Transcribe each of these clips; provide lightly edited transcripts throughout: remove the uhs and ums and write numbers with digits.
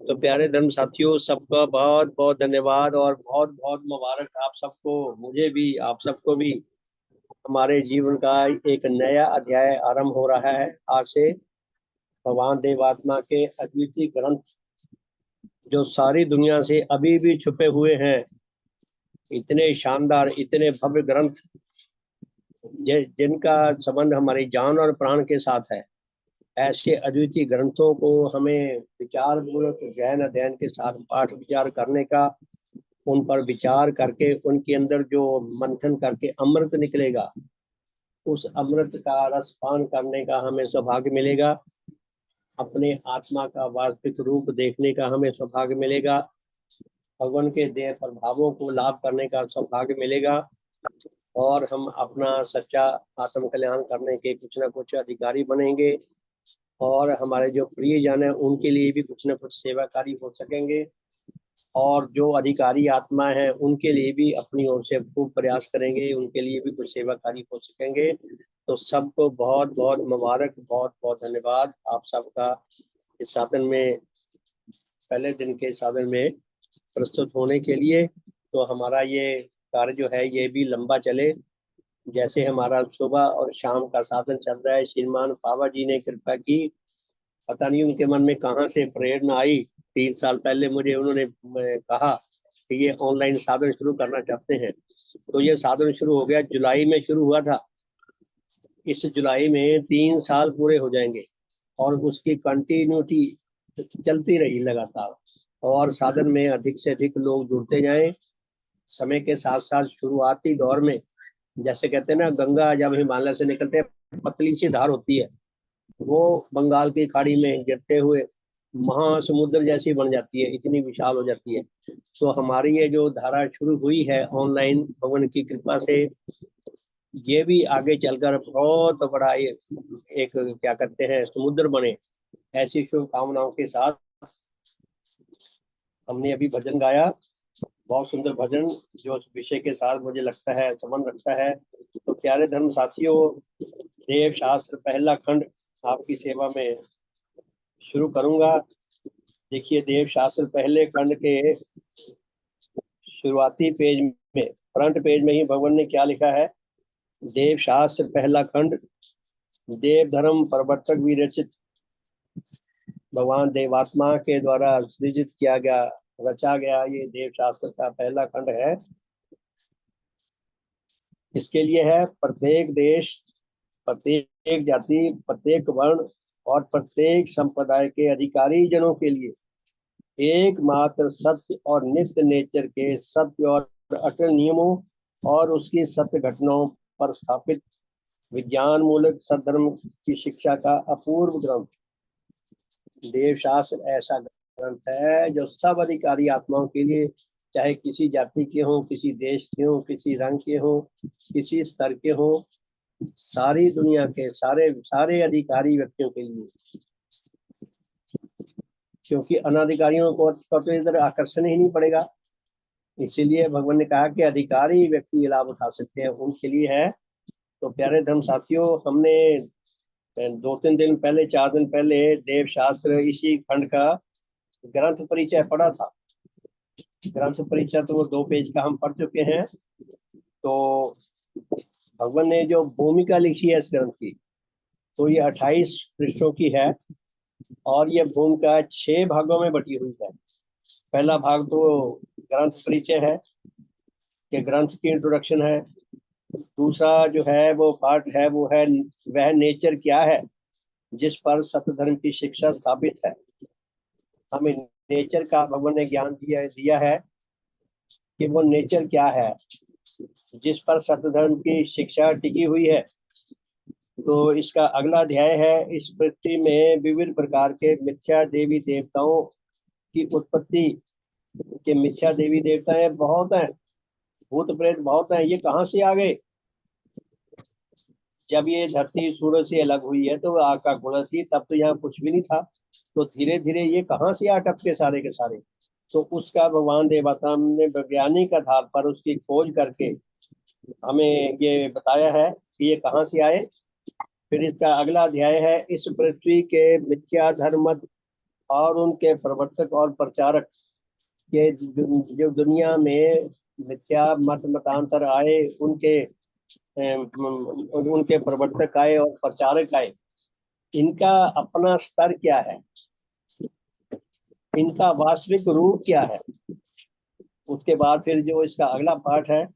तो प्यारे धर्म साथियों, सबका बहुत बहुत धन्यवाद और बहुत बहुत मुबारक आप सबको, मुझे भी, आप सबको भी। हमारे जीवन का एक नया अध्याय आरंभ हो रहा है आज से। भगवान देवात्मा के अद्वितीय ग्रंथ जो सारी दुनिया से अभी भी छुपे हुए हैं, इतने शानदार, इतने भव्य ग्रंथ जिनका संबंध हमारी जान और प्राण के साथ है। ऐसे अद्वितीय ग्रंथों को हमें विचार पूर्वक गहन अध्ययन के साथ पाठ विचार करने का, उन पर विचार करके उनके अंदर जो मंथन करके अमृत निकलेगा, उस अमृत का रसपान करने का हमें सौभाग्य मिलेगा। अपने आत्मा का वास्तविक रूप देखने का हमें सौभाग्य मिलेगा। भगवान के देह प्रभावों को लाभ करने का सौभाग्य मिलेगा और हम अपना सच्चा आत्म कल्याण करने के कुछ ना कुछ अधिकारी बनेंगे और हमारे जो प्रियजन है उनके लिए भी कुछ ना कुछ सेवाकारी हो सकेंगे और जो अधिकारी आत्मा है उनके लिए भी अपनी ओर से खूब प्रयास करेंगे, उनके लिए भी कुछ सेवाकारी हो सकेंगे। तो सबको बहुत बहुत मुबारक, बहुत बहुत धन्यवाद आप सबका इस साधन में, पहले दिन के साधन में प्रस्तुत होने के लिए। तो हमारा ये कार्य जो है ये भी लंबा चले, जैसे हमारा सुबह और शाम का साधन चल रहा है। श्रीमान बाबा जी ने कृपा की, पता नहीं उनके मन में कहाँ से प्रेरणा आई। 3 साल पहले मुझे उन्होंने कहा कि ये ऑनलाइन साधन शुरू करना चाहते हैं। तो ये साधन शुरू हो गया, जुलाई में शुरू हुआ था। इस जुलाई में 3 साल पूरे हो जाएंगे और उसकी कंटिन्यूटी चलती रही लगातार, और साधन में अधिक से अधिक लोग जुड़ते जाएं। समय के साथ साथ शुरुआती दौर में, जैसे कहते हैं ना, गंगा जब हिमालय से निकलते हैं पतली सी धार होती है, वो बंगाल की खाड़ी में गिरते हुए महासमुद्र जैसी बन जाती है, इतनी विशाल हो जाती है। तो हमारी ये जो धारा शुरू हुई है ऑनलाइन, भगवान की कृपा से ये भी आगे चलकर बहुत बड़ा ये एक क्या करते हैं समुद्र बने, ऐसी शुभकामनाओं के साथ हमने अभी भजन गाया। बहुत सुंदर भजन जो विषय के साथ मुझे लगता है संबंध रखता है। तो प्यारे धर्म साथियों, देव शास्त्र पहला खंड आपकी सेवा में शुरू करूंगा। देखिए, देव शास्त्र पहले खंड के शुरुआती पेज में, फ्रंट पेज में ही भगवान ने क्या लिखा है। देव शास्त्र पहला खंड, देव धर्म प्रवर्तक विरचित, भगवान देवात्मा के द्वारा सृजित किया गया, रचा गया ये देव शास्त्र का पहला खंड है। इसके लिए है प्रत्येक देश, प्रत्येक जाति, प्रत्येक वर्ण और प्रत्येक संप्रदाय के अधिकारी जनों के लिए एकमात्र सत्य और नित्य नेचर के सत्य और अटल नियमों और उसकी सत्य घटनाओं पर स्थापित विज्ञान मूलक सद्धर्म की शिक्षा का अपूर्व ग्रंथ। देव शास्त्र ऐसा ग्रंथ है जो सब अधिकारी आत्माओं के लिए, चाहे किसी जाति के हों, किसी देश के हों, किसी रंग के हों, किसी स्तर के हों, सारी दुनिया के सारे सारे अधिकारी व्यक्तियों के लिए। क्योंकि अनाधिकारियों को तो इधर आकर्षण ही नहीं पड़ेगा, इसीलिए भगवान ने कहा कि अधिकारी व्यक्ति लाभ उठा सकते हैं, उनके लिए है। तो प्यारे धर्म साथियों, हमने 2-3 दिन पहले, 4 दिन पहले देव शास्त्र इसी खंड का ग्रंथ परिचय पढ़ा था। ग्रंथ परिचय तो वो 2 पेज का हम पढ़ चुके हैं। तो भगवान ने जो भूमिका लिखी है इस ग्रंथ की, तो ये 28 पृष्ठों की है और ये भूमिका 6 भागों में बटी हुई है। पहला भाग तो ग्रंथ परिचय है कि ग्रंथ की इंट्रोडक्शन है। दूसरा जो है वो पार्ट है, वो है वह नेचर क्या है जिस पर सत्य धर्म की शिक्षा स्थापित है। हमें नेचर का भगवान ने ज्ञान दिया है कि वो नेचर क्या है जिस पर सत्य धर्म की शिक्षा टिकी हुई है। तो इसका अगला अध्याय है, इस पृथ्वी में विविध प्रकार के मिथ्या देवी देवताओं की उत्पत्ति। के मिथ्या देवी देवता बहुत हैं, भूत प्रेत बहुत हैं, ये कहाँ से आ गए। जब ये धरती सूरज से अलग हुई है तो आग का गोला थी, तब तो यहाँ कुछ भी नहीं था। तो धीरे धीरे ये कहाँ से आ टपके सारे के सारे। तो उसका भगवान देवता ने वैज्ञानिक आधार पर उसकी खोज करके हमें ये बताया है कि ये कहाँ से आए। फिर इसका अगला अध्याय है, इस पृथ्वी के मिथ्या धर्म और उनके प्रवर्तक और प्रचारक के जो दुनिया में मिथ्या मत मतांतर आए, उनके प्रवर्तक आए और प्रचारक आए, इनका अपना स्तर क्या है, इनका वास्तविक रूप क्या है। उसके बाद फिर जो इसका अगला पाठ है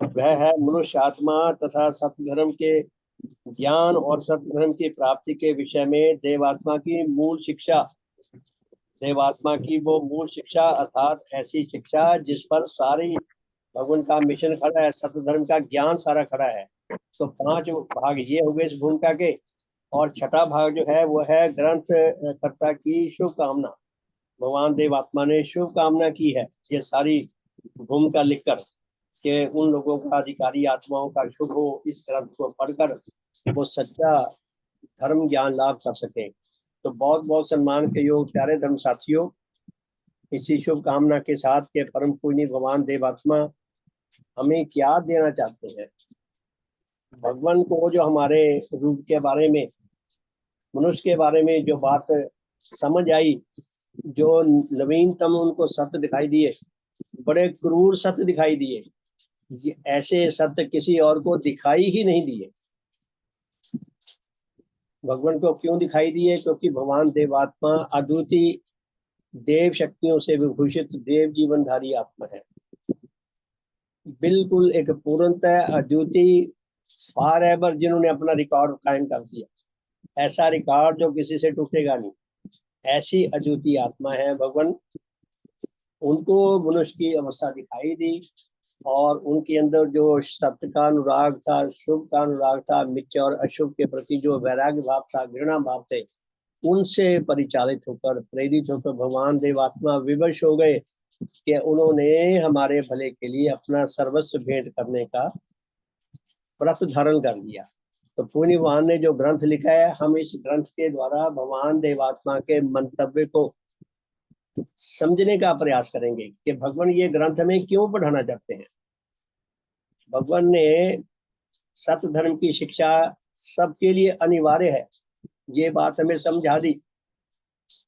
वह है मनुष्य आत्मा तथा सत्य के ज्ञान और सत्य की प्राप्ति के विषय में देवात्मा की मूल शिक्षा। देवात्मा की वो मूल शिक्षा अर्थात ऐसी शिक्षा जिस पर सारी भगवान का मिशन खड़ा है, सत्य धर्म का ज्ञान सारा खड़ा है। तो 5 भाग ये हो गए इस भूमिका के, और छठा भाग जो है वो है ग्रंथ कर्ता की शुभकामना। भगवान देवात्मा ने शुभकामना की है ये सारी भूमिका लिखकर कि उन लोगों का, अधिकारी आत्माओं का शुभ हो, इस ग्रंथ को पढ़कर वो सच्चा धर्म ज्ञान लाभ कर सके। तो बहुत बहुत सम्मान के योग प्यारे धर्म साथियों, इसी शुभकामना के साथ के परम पूज्य भगवान देवात्मा हमें क्या देना चाहते हैं। भगवान को जो हमारे रूप के बारे में, मनुष्य के बारे में जो बात समझ आई, जो नवीनतम उनको सत्य दिखाई दिए, बड़े क्रूर सत्य दिखाई दिए, ऐसे सत्य किसी और को दिखाई ही नहीं दिए। भगवान को क्यों दिखाई दिए? क्योंकि भगवान देवात्मा अद्वितीय देव शक्तियों से विभूषित देव जीवनधारी आत्मा है, बिल्कुल एक पूर्णतः अद्वितीय फॉर एवर, जिन्होंने अपना रिकॉर्ड कायम कर दिया, ऐसा रिकॉर्ड जो किसी से टूटेगा नहीं, ऐसी अद्वितीय आत्मा है भगवान। उनको मनुष्य की अवस्था दिखाई दी और उनके अंदर जो सत्य का अनुराग था, शुभ का अनुराग था, मिथ्या और अशुभ के प्रति जो वैराग्य भाव था, घृणा भाव थे, उनसे परिचालित होकर, प्रेरित होकर भगवान देवात्मा विवश हो गए कि उन्होंने हमारे भले के लिए अपना सर्वस्व भेंट करने का व्रत धारण कर लिया। तो पुण्य भगवान ने जो ग्रंथ लिखा है, हम इस ग्रंथ के द्वारा भगवान देवात्मा के मंतव्य को समझने का प्रयास करेंगे कि भगवान ये ग्रंथ हमें क्यों पढ़ाना चाहते हैं। भगवान ने सत्य धर्म की शिक्षा सबके लिए अनिवार्य है, ये बात हमें समझा दी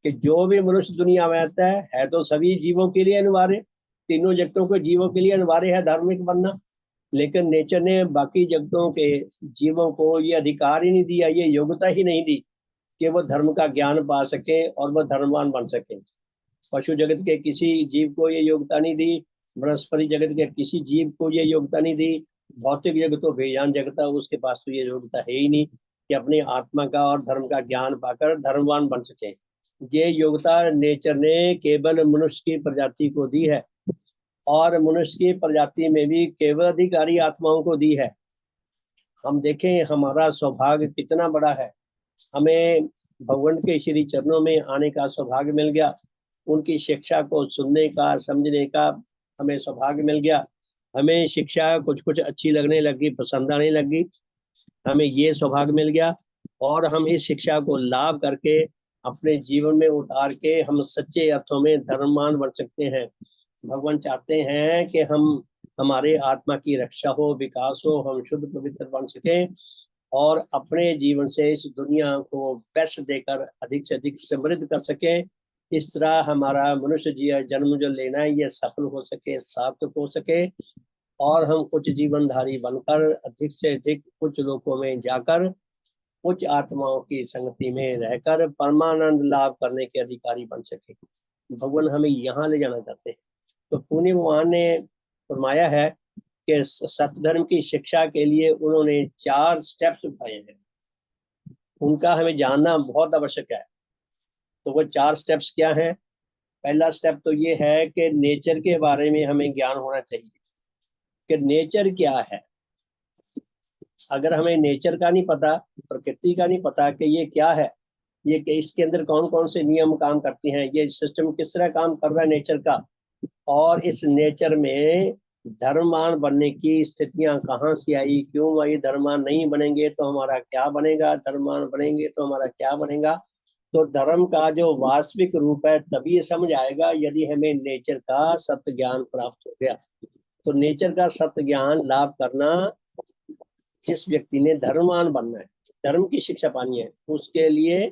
कि जो भी मनुष्य दुनिया में आता है तो सभी जीवों के लिए अनिवार्य, तीनों जगतों के जीवों के लिए अनिवार्य है धार्मिक बनना। लेकिन नेचर ने बाकी जगतों के जीवों को ये अधिकार ही नहीं दिया, ये योग्यता ही नहीं दी कि वो धर्म का ज्ञान पा सके और वह धर्मवान बन सके। पशु जगत के किसी जीव को ये योग्यता नहीं दी, वनस्पति जगत के किसी जीव को ये योग्यता नहीं दी, भौतिक जगत तो बेजान जगत है, उसके पास तो ये योग्यता है ही नहीं कि अपनी आत्मा का और धर्म का ज्ञान पाकर धर्मवान बन सके। ये योग्यता नेचर ने केवल मनुष्य की प्रजाति को दी है, और मनुष्य की प्रजाति में भी केवल अधिकारी आत्माओं को दी है। हम देखें हमारा सौभाग्य कितना बड़ा है, हमें भगवान के श्री चरणों में आने का सौभाग्य मिल गया, उनकी शिक्षा को सुनने का, समझने का हमें सौभाग्य मिल गया। हमें शिक्षा कुछ कुछ अच्छी लगने लगी, पसंद आने लगी, हमें ये सौभाग्य मिल गया, और हम इस शिक्षा को लाभ करके अपने जीवन में उतार के हम सच्चे अर्थों में धर्मवान बन सकते हैं। भगवान चाहते हैं कि हमारे आत्मा की रक्षा हो, विकास हो, हम शुद्ध पवित्र बन सके और अपने जीवन से इस दुनिया को बेस्ट देकर अधिक से अधिक समृद्ध कर सके। इस तरह हमारा मनुष्य जन्म जो लेना है ये सफल हो सके, सार्थक हो सके, और हम उच्च जीवनधारी बनकर अधिक से अधिक उच्च लोकों में जाकर उच्च आत्माओं की संगति में रहकर परमानंद लाभ करने के अधिकारी बन सके। भगवान हमें यहाँ ले जाना चाहते हैं। तो पुण्य भगवान ने फरमाया है कि सत्य धर्म की शिक्षा के लिए उन्होंने 4 स्टेप्स उठाए हैं, उनका हमें जानना बहुत आवश्यक है। तो वो 4 स्टेप्स क्या हैं? पहला स्टेप तो ये है कि नेचर के बारे में हमें ज्ञान होना चाहिए कि नेचर क्या है। अगर हमें नेचर का नहीं पता, प्रकृति का नहीं पता कि ये क्या है, ये कि इसके अंदर कौन कौन से नियम काम करते हैं, ये सिस्टम किस तरह काम कर रहा है नेचर का, और इस नेचर में धर्मवान बनने की स्थितियां कहाँ से आई, क्यों आई, धर्मवान नहीं बनेंगे तो हमारा क्या बनेगा, धर्मवान बनेंगे तो हमारा क्या बनेगा। तो धर्म का जो वास्तविक रूप है तभी समझ आएगा यदि हमें नेचर का सत्य ज्ञान प्राप्त हो गया। तो नेचर का सत्य ज्ञान लाभ करना, जिस व्यक्ति ने धर्मवान बनना है, धर्म की शिक्षा पानी है, उसके लिए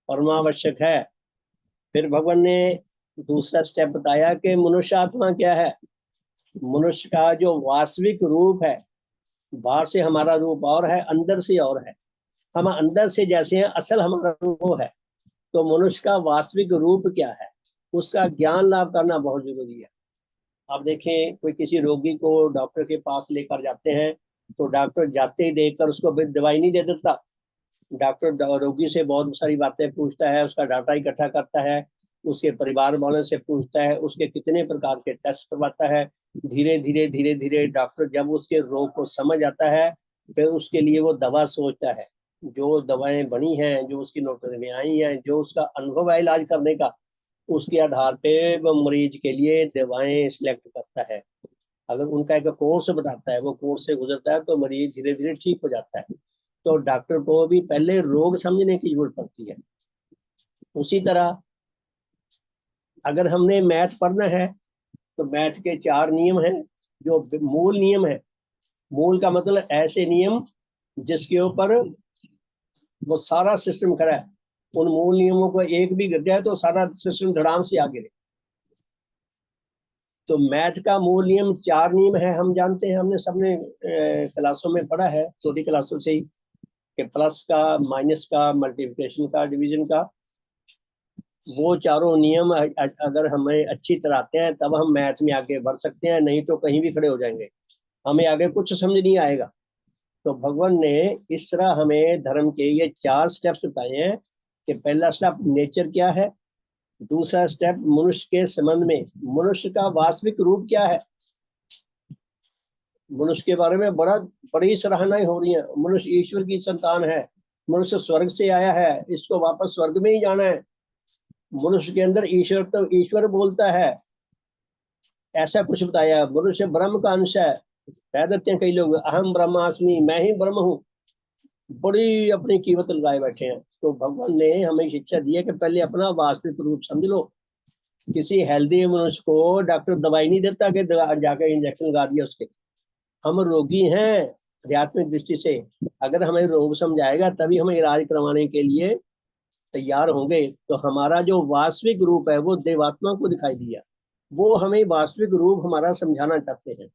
परमावश्यक है फिर भगवान ने दूसरा स्टेप बताया कि मनुष्य आत्मा क्या है। मनुष्य का जो वास्तविक रूप है, बाहर से हमारा रूप और है, अंदर से और है। हम अंदर से जैसे हैं, असल हमारा रूप वो है। तो मनुष्य का वास्तविक रूप क्या है, उसका ज्ञान लाभ करना बहुत जरूरी है। आप देखें, कोई किसी रोगी को डॉक्टर के पास लेकर जाते हैं, तो डॉक्टर जाते ही देखकर उसको दवाई नहीं दे देता। डॉक्टर रोगी से बहुत सारी बातें पूछता है, उसका डाटा इकट्ठा करता है, उसके परिवार वालों से पूछता है, उसके कितने प्रकार के टेस्ट करवाता है। धीरे धीरे धीरे धीरे डॉक्टर जब उसके रोग को समझ आता है, फिर उसके लिए वो दवा सोचता है। जो दवाएं बनी हैं, जो उसकी नोटरी में आई हैं, जो उसका अनुभव है इलाज करने का, उसके आधार पे वो मरीज के लिए दवाएं सिलेक्ट करता है। अगर उनका एक कोर्स बताता है, वो कोर्स से गुजरता है, तो मरीज धीरे धीरे ठीक हो जाता है। तो डॉक्टर को भी पहले रोग समझने की जरूरत पड़ती है। उसी तरह अगर हमने मैथ पढ़ना है, तो मैथ के 4 नियम हैं, जो मूल नियम है। मूल का मतलब ऐसे नियम जिसके ऊपर वो सारा सिस्टम खड़ा है। उन मूल नियमों को एक भी गिर जाए तो सारा सिस्टम धड़ाम से आगे रहे। तो मैथ का मूल नियम 4 नियम है, हम जानते हैं, हमने सबने क्लासों में पढ़ा है, छोटी क्लासों से ही, कि प्लस का, माइनस का, मल्टीप्लिकेशन का, डिवीजन का। वो चारों नियम अगर हमें अच्छी तरह आते हैं, तब हम मैथ में आगे बढ़ सकते हैं, नहीं तो कहीं भी खड़े हो जाएंगे, हमें आगे कुछ समझ नहीं आएगा। तो भगवान ने इस तरह हमें धर्म के ये 4 स्टेप्स बताए हैं कि पहला स्टेप नेचर क्या है, दूसरा स्टेप मनुष्य के संबंध में मनुष्य का वास्तविक रूप क्या है। मनुष्य के बारे में बड़ी सराहनाएं हो रही हैं। मनुष्य ईश्वर की संतान है, मनुष्य स्वर्ग से आया है, इसको वापस स्वर्ग में ही जाना है। मनुष्य के अंदर ईश्वर, तो ईश्वर बोलता है, ऐसा कुछ बताया। मनुष्य ब्रह्म का अंश है, कह देते हैं कई लोग, अहम ब्रह्मास्मि, मैं ही ब्रह्म हूँ। बड़ी अपनी कीमत लगाए बैठे हैं। तो भगवान ने हमें शिक्षा दी है कि पहले अपना वास्तविक रूप समझ लो। किसी हेल्दी मनुष्य को डॉक्टर दवाई नहीं देता कि जाकर इंजेक्शन लगा दिया उसके। हम रोगी हैं आध्यात्मिक दृष्टि से। अगर हमें रोग समझाएगा तभी हम इलाज करवाने के लिए तैयार होंगे। तो हमारा जो वास्तविक रूप है वो देवात्मा को दिखाई दिया, वो हमें वास्तविक रूप हमारा समझाना चाहते हैं।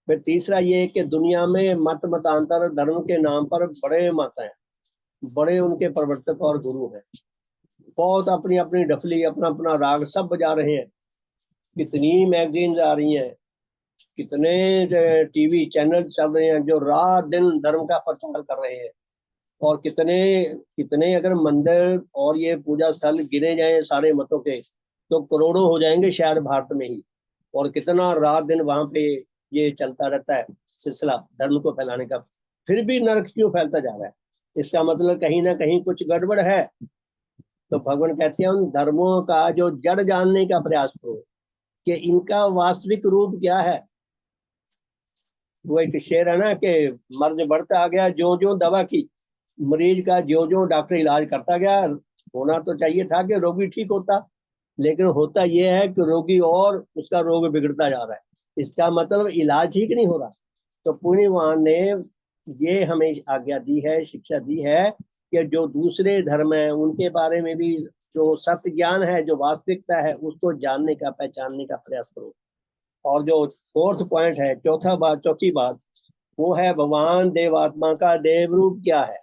फिर तीसरा ये कि दुनिया में मत मतांतर धर्म के नाम पर बड़े मत हैं, बड़े उनके प्रवर्तक और गुरु हैं। बहुत अपनी अपनी डफली, अपना अपना राग सब बजा रहे हैं। कितनी मैगजीन्स आ रही हैं, कितने टीवी चैनल चल रहे हैं जो रात दिन धर्म का प्रचार कर रहे हैं। और कितने कितने अगर मंदिर और ये पूजा स्थल गिने जाए सारे मतों के, तो करोड़ों हो जाएंगे शायद भारत में ही। और कितना रात दिन वहां पे ये चलता रहता है सिलसिला धर्म को फैलाने का। फिर भी नरक क्यों फैलता जा रहा है? इसका मतलब कहीं ना कहीं कुछ गड़बड़ है। तो भगवान कहते हैं उन धर्मों का जो जड़ जानने का प्रयास करो, कि इनका वास्तविक रूप क्या है। वो एक शेर है ना कि मर्ज बढ़ता गया जो जो दवा की, मरीज का जो जो डॉक्टर इलाज करता गया। होना तो चाहिए था कि रोगी ठीक होता, लेकिन होता यह है कि रोगी और उसका रोग बिगड़ता जा रहा है। इसका मतलब इलाज ठीक नहीं हो रहा। तो पुण्यवान ने ये हमें आज्ञा दी है, शिक्षा दी है, कि जो दूसरे धर्म है उनके बारे में भी जो सत्य ज्ञान है, जो वास्तविकता है, उसको जानने का, पहचानने का प्रयास करो। और जो फोर्थ पॉइंट है, चौथी बात, वो है भगवान देवात्मा का देव रूप क्या है।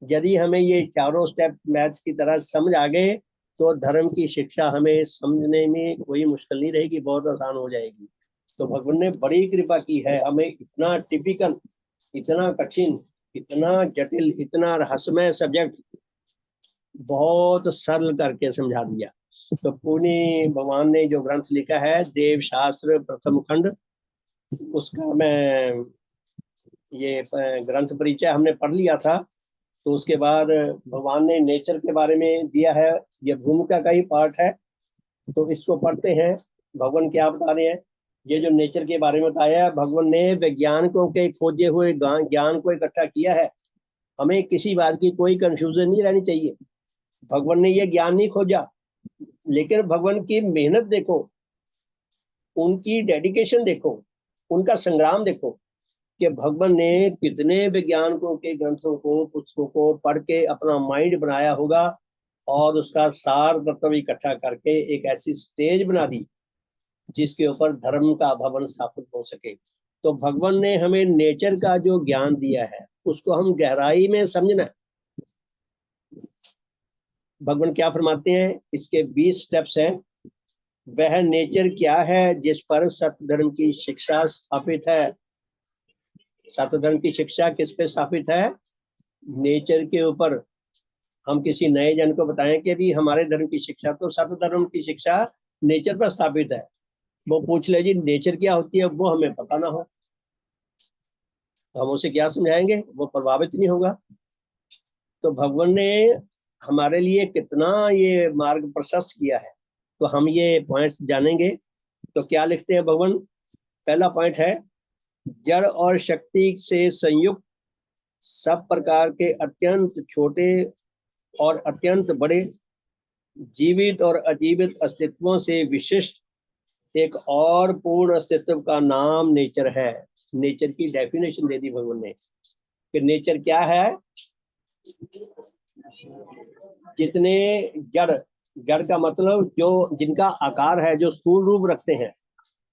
यदि हमें ये चारों स्टेप मैथ्स की तरह समझ आ गए, तो धर्म की शिक्षा हमें समझने में कोई मुश्किल नहीं रहेगी, बहुत आसान हो जाएगी। तो भगवान ने बड़ी कृपा की है, हमें इतना टिपिकल, इतना कठिन, इतना जटिल, इतना रहस्यमय सब्जेक्ट बहुत सरल करके समझा दिया। तो पुण्य भगवान ने जो ग्रंथ लिखा है देव शास्त्र प्रथम खंड, उसका मैं ये ग्रंथ परिचय हमने पढ़ लिया था। तो उसके बाद भगवान ने नेचर के बारे में दिया है, ये भूमिका का ही पार्ट है। तो इसको पढ़ते हैं, भगवान क्या बता रहे हैं। ये जो नेचर के बारे में बताया है, भगवान ने वैज्ञानिकों के खोजे हुए ज्ञान को इकट्ठा किया है। हमें किसी बात की कोई कंफ्यूजन नहीं रहनी चाहिए। भगवान ने ये ज्ञान नहीं खोजा, लेकिन भगवान की मेहनत देखो, उनकी डेडिकेशन देखो, उनका संग्राम देखो, कि भगवान ने कितने वैज्ञानिकों के ग्रंथों को, पुस्तकों को पढ़ के अपना माइंड बनाया होगा। और उसका सार तत्व इकट्ठा करके एक ऐसी स्टेज बना दी जिसके ऊपर धर्म का भवन स्थापित हो सके। तो भगवान ने हमें नेचर का जो ज्ञान दिया है उसको हम गहराई में समझना है। भगवान क्या फरमाते हैं, इसके 20 स्टेप्स हैं। वह नेचर क्या है जिस पर सत्य धर्म की शिक्षा स्थापित है। सत्य धर्म की शिक्षा किस पे स्थापित है? नेचर के ऊपर। हम किसी नए जन को बताएं कि भी हमारे धर्म की शिक्षा, तो सत्य धर्म की शिक्षा नेचर पर स्थापित है। वो पूछ ले जी नेचर क्या होती है, वो हमें पता ना हो तो हम उसे क्या समझाएंगे, वो प्रभावित नहीं होगा। तो भगवान ने हमारे लिए कितना ये मार्ग प्रशस्त किया है, तो हम ये पॉइंट्स जानेंगे। तो क्या लिखते हैं भगवान? पहला पॉइंट है, जड़ और शक्ति से संयुक्त सब प्रकार के अत्यंत छोटे और अत्यंत बड़े जीवित और अजीवित अस्तित्वों से विशिष्ट एक और पूर्ण अस्तित्व का नाम नेचर है। नेचर की डेफिनेशन दे दी भगवान ने कि नेचर क्या है। जितने जड़, जड़ का मतलब जो जिनका आकार है, जो स्थूल रूप रखते हैं,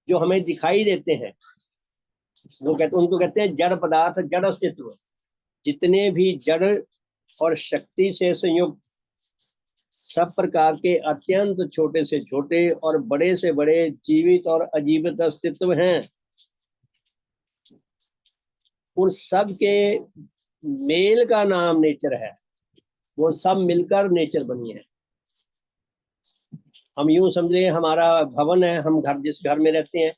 जो हमें दिखाई देते हैं, वो कहते, उनको कहते हैं जड़ पदार्थ, जड़ अस्तित्व। जितने भी जड़ और शक्ति से संयुक्त सब प्रकार के अत्यंत छोटे से छोटे और बड़े से बड़े जीवित और अजीवित अस्तित्व हैं, उन सब के मेल का नाम नेचर है। वो सब मिलकर नेचर बनी है। हम यूं समझ रहे, हमारा भवन है, हम घर जिस घर में रहते हैं,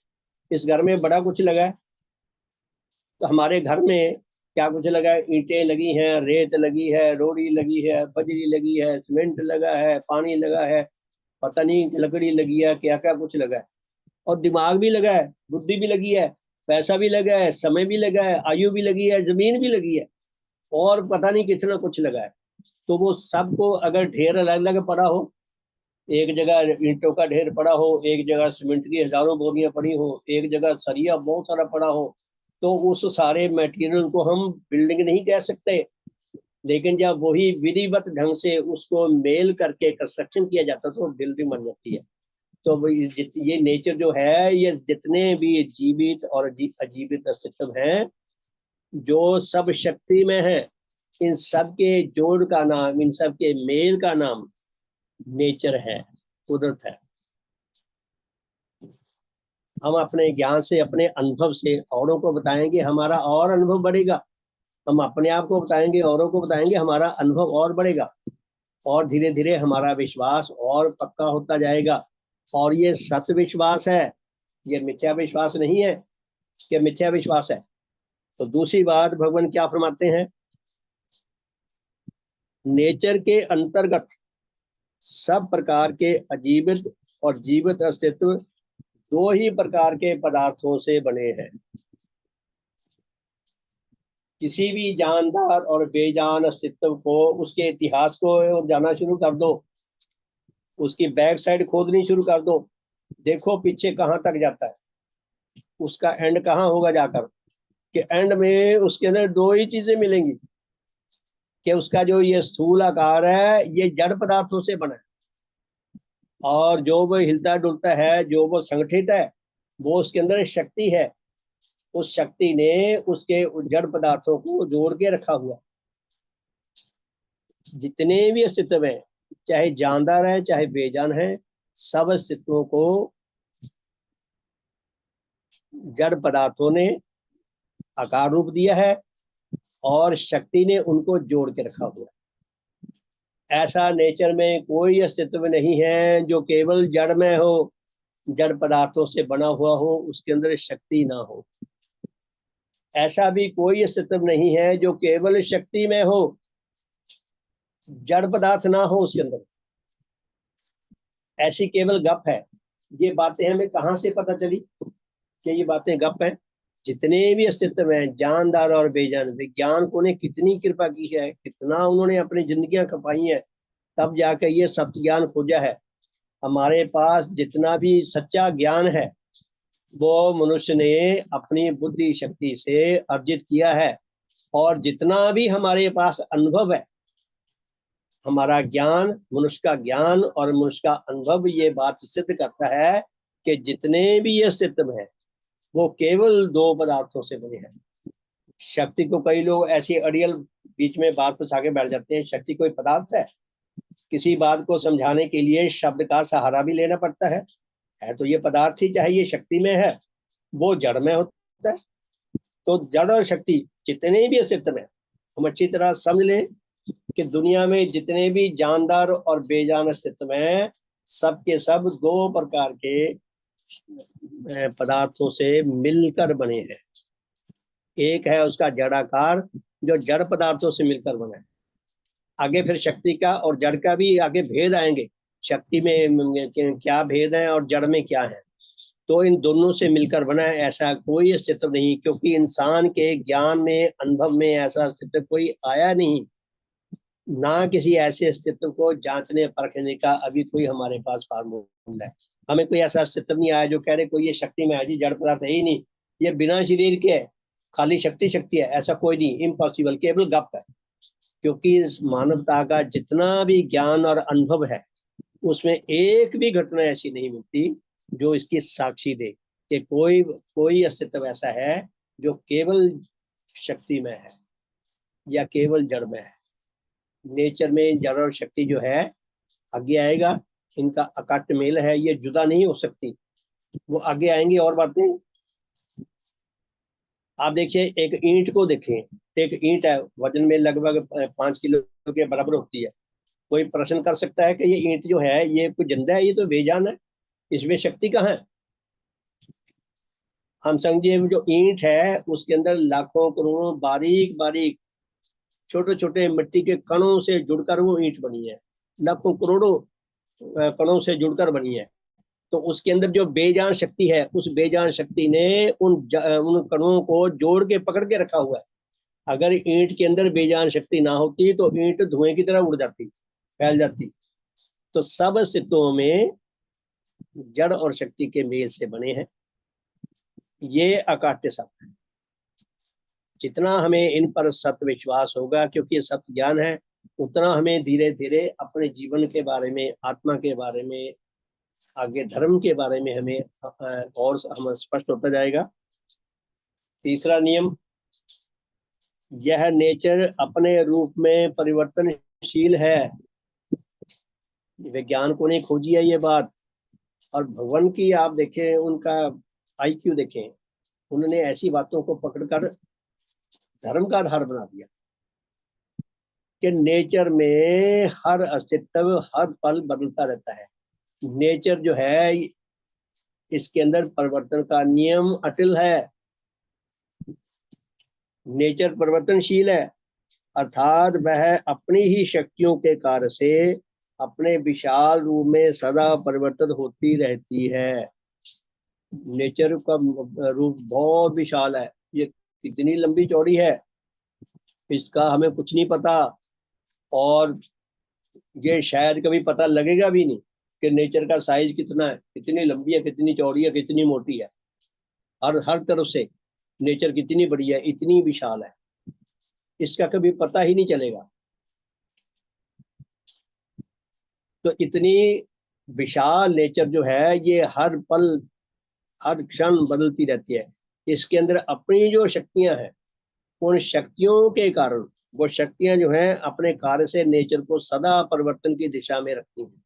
इस घर में बड़ा कुछ लगा है। तो हमारे घर में क्या कुछ लगा है? ईंटें लगी हैं, रेत लगी है, रोड़ी लगी है, बजरी लगी है, सीमेंट लगा है, पानी लगा है, पता नहीं लकड़ी लगी है, क्या क्या कुछ लगा है। और दिमाग भी लगा है, बुद्धि भी लगी है, पैसा भी लगा है, समय भी लगा है, आयु भी लगी है, जमीन भी लगी है, और पता नहीं कितना कुछ लगा है। तो वो सबको अगर ढेर अलग अलग पड़ा हो, एक जगह ईंटों का ढेर पड़ा हो, एक जगह सीमेंट की हजारों बोरियां पड़ी हो, एक जगह सरिया बहुत सारा पड़ा हो, तो उस सारे मटेरियल को हम बिल्डिंग नहीं कह सकते। लेकिन जब वही विधिवत ढंग से उसको मेल करके कंस्ट्रक्शन किया जाता है तो बिल्डिंग बन जाती है। तो ये नेचर जो है, ये जितने भी जीवित और अजीवित अस्तित्व हैं, जो सब शक्ति में है, इन सब के जोड़ का नाम, इन सब के मेल का नाम नेचर है, कुदरत है। हम अपने ज्ञान से, अपने अनुभव से औरों को बताएंगे, हमारा और अनुभव बढ़ेगा। हम अपने आप को बताएंगे, औरों को बताएंगे, हमारा अनुभव और बढ़ेगा, और धीरे धीरे हमारा विश्वास और पक्का होता जाएगा। और ये सत्य विश्वास है, ये मिथ्या विश्वास नहीं है कि मिथ्या विश्वास है। तो दूसरी बात भगवान क्या फरमाते हैं, नेचर के अंतर्गत सब प्रकार के अजीवित और जीवित अस्तित्व दो ही प्रकार के पदार्थों से बने हैं। किसी भी जानदार और बेजान अस्तित्व को, उसके इतिहास को जाना शुरू कर दो, उसकी बैक साइड खोदनी शुरू कर दो, देखो पीछे कहाँ तक जाता है, उसका एंड कहाँ होगा जाकर, कि एंड में उसके अंदर दो ही चीजें मिलेंगी, कि उसका जो ये स्थूल आकार है ये जड़ पदार्थों से बना है, और जो वो हिलता डुलता है, जो वो संगठित है, वो उसके अंदर शक्ति है। उस शक्ति ने उसके जड़ पदार्थों को जोड़ के रखा हुआ। जितने भी अस्तित्व हैं, चाहे जानदार है चाहे बेजान है, सब अस्तित्वों को जड़ पदार्थों ने आकार रूप दिया है और शक्ति ने उनको जोड़ के रखा हुआ। ऐसा नेचर में कोई अस्तित्व नहीं है जो केवल जड़ में हो, जड़ पदार्थों से बना हुआ हो, उसके अंदर शक्ति ना हो। ऐसा भी कोई अस्तित्व नहीं है जो केवल शक्ति में हो, जड़ पदार्थ ना हो उसके अंदर। ऐसी केवल गप है। ये बातें हमें कहाँ से पता चली कि ये बातें गप हैं? जितने भी अस्तित्व हैं, जानदार और बेजान, विज्ञान को ने कितनी कृपा की है, कितना उन्होंने अपनी जिंदगियां खपाई हैं, तब जाकर ये सत्य ज्ञान खोजा है। हमारे पास जितना भी सच्चा ज्ञान है वो मनुष्य ने अपनी बुद्धि शक्ति से अर्जित किया है। और जितना भी हमारे पास अनुभव है हमारा ज्ञान, मनुष्य का ज्ञान और मनुष्य का अनुभव ये बात सिद्ध करता है कि जितने भी ये अस्तित्व है वो केवल दो पदार्थों से बने हैं। शक्ति को कई लोग ऐसी अड़ियल बीच में बात फंसा के बैठ जाते हैं, शक्ति कोई पदार्थ है? किसी बात को समझाने के लिए शब्द का सहारा भी लेना पड़ता है तो ये पदार्थ ही, चाहे ये शक्ति में है वो जड़ में होता है। तो जड़ और शक्ति जितने भी अस्तित्व है, हम अच्छी तरह समझ लें कि दुनिया में जितने भी जानदार और बेजान अस्तित्व हैं, सब के सब दो प्रकार के पदार्थों से मिलकर बने हैं। एक है उसका जड़ाकार, जो जड़ पदार्थों से मिलकर बना है। आगे फिर शक्ति का और जड़ का भी आगे भेद आएंगे, शक्ति में क्या भेद है और जड़ में क्या है। तो इन दोनों से मिलकर बना है, ऐसा कोई अस्तित्व नहीं, क्योंकि इंसान के ज्ञान में, अनुभव में ऐसा अस्तित्व कोई आया नहीं। ना किसी ऐसे अस्तित्व को जांचने परखने का अभी कोई हमारे पास फार्मूला है। हमें कोई ऐसा अस्तित्व नहीं आया जो कह रहे कोई ये शक्ति में है जी, जड़ पदार्थ है ही नहीं, ये बिना शरीर के है, खाली शक्ति शक्ति है, ऐसा कोई नहीं, इम्पॉसिबल, केवल गप है। क्योंकि इस मानवता का जितना भी ज्ञान और अनुभव है उसमें एक भी घटना ऐसी नहीं मिलती जो इसकी साक्षी दे कि कोई अस्तित्व ऐसा है जो केवल शक्ति में है या केवल जड़ में है। नेचर में जड़ और शक्ति जो है, आगे आएगा, इनका अकट मेल है, ये जुदा नहीं हो सकती, वो आगे आएंगे और बातें। आप देखिए एक ईंट को देखें, एक ईंट है, वजन में लगभग 5 किलो के बराबर होती है। कोई प्रश्न कर सकता है कि ये ईंट जो है ये कोई जिंदा है, ये तो बेजान है, इसमें शक्ति कहाँ है? हम समझिए जो ईंट है उसके अंदर लाखों करोड़ों बारीक बारीक छोटे छोटे मिट्टी के कणों से जुड़कर वो ईंट बनी है, लाखों करोड़ों कणों से जुड़कर बनी है। तो उसके अंदर जो बेजान शक्ति है, उस बेजान शक्ति ने उन कणों को जोड़ के पकड़ के रखा हुआ है। अगर ईंट के अंदर बेजान शक्ति ना होती तो ईंट धुएं की तरह उड़ जाती, फैल जाती। तो सब अस्तित्वों में जड़ और शक्ति के मेल से बने हैं, ये अकाट्य सत्य है। जितना हमें इन पर सत्य विश्वास होगा, क्योंकि सत्य ज्ञान है, उतना हमें धीरे धीरे अपने जीवन के बारे में, आत्मा के बारे में, आगे धर्म के बारे में हमें और हम स्पष्ट होता जाएगा। तीसरा नियम, यह नेचर अपने रूप में परिवर्तनशील है। विज्ञान को नहीं खोजी है ये बात। और भगवान की आप देखें, उनका IQ देखें, उन्होंने ऐसी बातों को पकड़कर धर्म का आधार बना दिया कि नेचर में हर अस्तित्व हर पल बदलता रहता है। नेचर जो है इसके अंदर परिवर्तन का नियम अटल है। नेचर परिवर्तनशील है, अर्थात वह अपनी ही शक्तियों के कार्य से अपने विशाल रूप में सदा परिवर्तित होती रहती है। नेचर का रूप बहुत विशाल है, ये कितनी लंबी चौड़ी है इसका हमें कुछ नहीं पता, और ये शायद कभी पता लगेगा भी नहीं कि नेचर का साइज कितना है, कितनी लंबी है, कितनी चौड़ी है, कितनी मोटी है। हर तरफ से नेचर कितनी बड़ी है, इतनी विशाल है, इसका कभी पता ही नहीं चलेगा। तो इतनी विशाल नेचर जो है ये हर पल हर क्षण बदलती रहती है। इसके अंदर अपनी जो शक्तियां हैं, उन शक्तियों के कारण वो शक्तियां जो हैं अपने कार्य से नेचर को सदा परिवर्तन की दिशा में रखती हैं।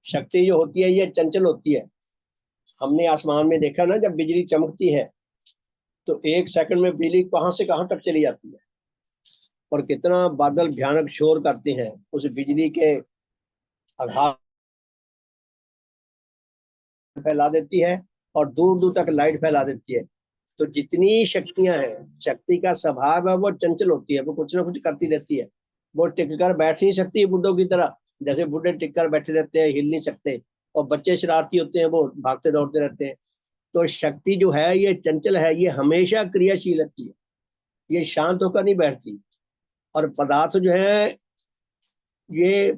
शक्ति जो होती है ये चंचल होती है। हमने आसमान में देखा ना, जब बिजली चमकती है तो 1 सेकंड में बिजली कहां से कहां तक चली जाती है, और कितना बादल भयानक शोर करते हैं उस बिजली के आघात फैला देती है और दूर दूर तक लाइट फैला देती है। तो जितनी शक्तियां हैं, शक्ति का स्वभाव है वो चंचल होती है, वो कुछ ना कुछ करती रहती है। वो टिककर बैठ नहीं सकती बुड्ढों की तरह, जैसे बुढ़े टिककर बैठे रहते हैं, हिल नहीं सकते, और बच्चे शरारती होते हैं, वो भागते दौड़ते रहते हैं। तो शक्ति जो है ये चंचल है, ये हमेशा क्रियाशील रहती है, ये शांत होकर नहीं बैठती। और पदार्थ जो है ये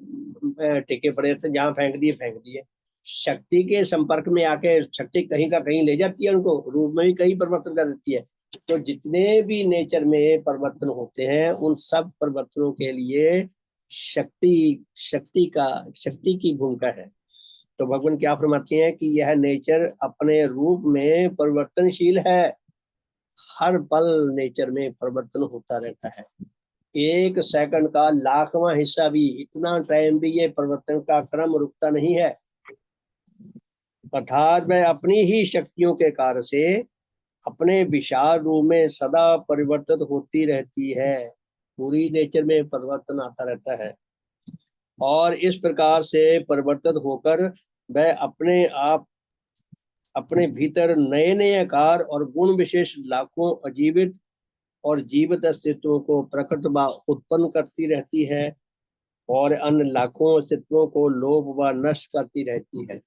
टिके पड़े रहते हैं, जहां फेंक दिए। शक्ति के संपर्क में आके शक्ति कहीं का कहीं ले जाती है, उनको रूप में भी कहीं परिवर्तन कर देती है। तो जितने भी नेचर में परिवर्तन होते हैं उन सब परिवर्तनों के लिए शक्ति की भूमिका है। तो भगवान क्या फरमाते हैं कि यह नेचर अपने रूप में परिवर्तनशील है। हर पल नेचर में परिवर्तन होता रहता है। एक सेकंड का लाखवां हिस्सा भी, इतना टाइम भी ये परिवर्तन का क्रम रुकता नहीं है। अर्थात वह अपनी ही शक्तियों के कार्य से अपने विशाल रूप में सदा परिवर्तित होती रहती है। पूरी नेचर में परिवर्तन आता रहता है और इस प्रकार से परिवर्तित होकर वह अपने भीतर नए नए आकार और गुण विशेष लाखों अजीवित और जीवित अस्तित्वों को प्रकट व उत्पन्न करती रहती है और अन्य लाखों अस्तित्वों को लोप व नष्ट करती रहती है।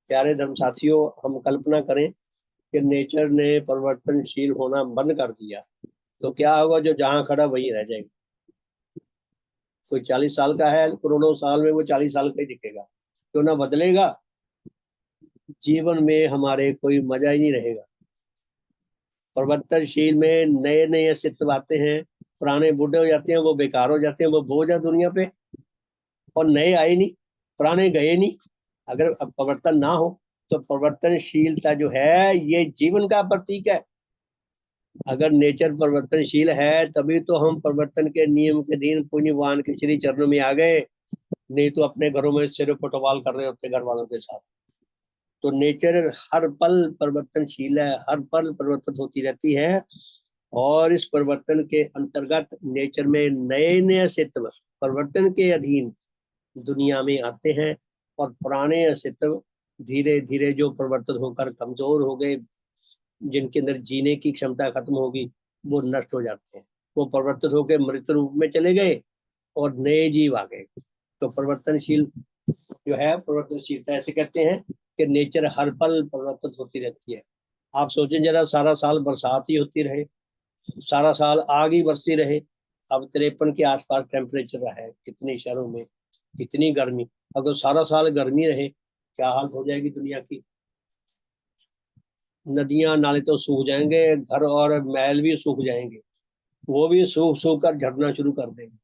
प्यारे धर्म साथियों, हम कल्पना करें कि नेचर ने परिवर्तनशील होना बंद कर दिया तो क्या होगा? जो जहां खड़ा वही रह जाएगा। कोई 40 साल का है, करोड़ों साल में वो 40 साल का ही दिखेगा, क्यों ना बदलेगा। जीवन में हमारे कोई मजा ही नहीं रहेगा। परिवर्तनशील में नए नए अस्तित्व आते हैं, पुराने बूढ़े हो जाते हैं, वो बेकार हो जाते हैं, वो बोझ है दुनिया पे, और नए आए नहीं, पुराने गए नहीं। अगर परिवर्तन ना हो तो परिवर्तनशीलता जो है ये जीवन का प्रतीक है। अगर नेचर परिवर्तनशील है तभी तो हम परिवर्तन के नियम के दिन पुण्यवान के श्री चरणों में आ गए, नहीं तो अपने घरों में सिर पटवाल कर रहे होते घर वालों के साथ। तो नेचर हर पल परिवर्तनशील है, हर पल परिवर्तन होती रहती है और इस परिवर्तन के अंतर्गत नेचर में नए नए अस्तित्व परिवर्तन के अधीन दुनिया में आते हैं और पुराने अस्तित्व धीरे धीरे जो परिवर्तन होकर कमजोर हो गए, जिनके अंदर जीने की क्षमता खत्म होगी, वो नष्ट हो जाते हैं, वो परिवर्तित होकर मृत रूप में चले गए और नए जीव आ गए। तो परिवर्तनशील जो है, परिवर्तनशीलता ऐसे कहते हैं कि नेचर हर पल परिवर्तित होती रहती है। आप सोचें जरा, सारा साल बरसात ही होती रहे, सारा साल आग ही बरसती रहे, अब 53 के आसपास टेम्परेचर रहा है कितने शहरों में, कितनी गर्मी। अगर सारा साल गर्मी रहे, क्या हाल हो जाएगी दुनिया की। नदियां नाले तो सूख जाएंगे, घर और महल भी सूख जाएंगे, वो भी सूख सूख कर झड़ना शुरू कर देंगे।